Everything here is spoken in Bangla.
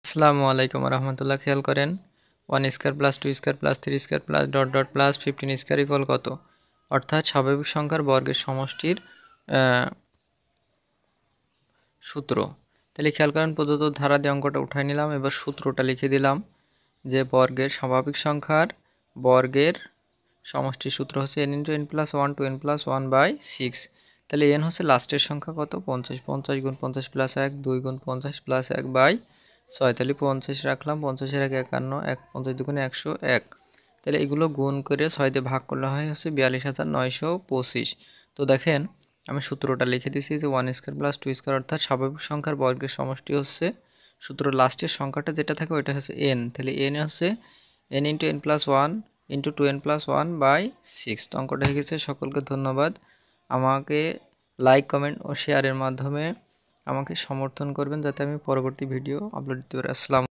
আসসালামু আলাইকুম রহমতুল্লাহ। খেয়াল করেন 1 square plus 2 square plus 3 square plus dot dot plus 15 square equal কত? অর্থাৎ স্বাভাবিক সংখ্যার বর্গের সমষ্টির সূত্র। তাহলে খেয়াল করেন প্রদত্ত ধারা দিয়ে অঙ্কটা উঠাই নিলাম। এবার সূত্রটা লিখে দিলাম যে স্বাভাবিক সংখ্যার বর্গের সমষ্টির সূত্র হচ্ছে n × n+1 2n + 1/6। তাহলে n হচ্ছে লাস্টের সংখ্যা কত? 50। 50 × 50 + 1 2 × 50 + 1/6। তাহলে 50 রাখলাম, 50 এর আগে 51, 50 দুগুণে 101। তাহলে এগুলো গুণ করে 6 দিয়ে ভাগ করলে হয় হচ্ছে 42,925। তো দেখেন আমি সূত্রটা লিখে দিয়েছি যে 1 স্কয়ার প্লাস 2 স্কয়ার অর্থাৎ স্বাভাবিক সংখ্যার বর্গের সমষ্টি হচ্ছে সূত্র লাস্টের সংখ্যাটা যেটা থাকে ওইটা হচ্ছে n। তাহলে n হচ্ছে n × n+1 × 2n + 1/6। তো অঙ্কটা হয়ে গেছে। সকলকে ধন্যবাদ। আমাকে লাইক, কমেন্ট ও শেয়ারের মাধ্যমে আমাকে সমর্থন করবেন যাতে আমি পরবর্তী ভিডিও আপলোড দিতে পারি। আসসালাম।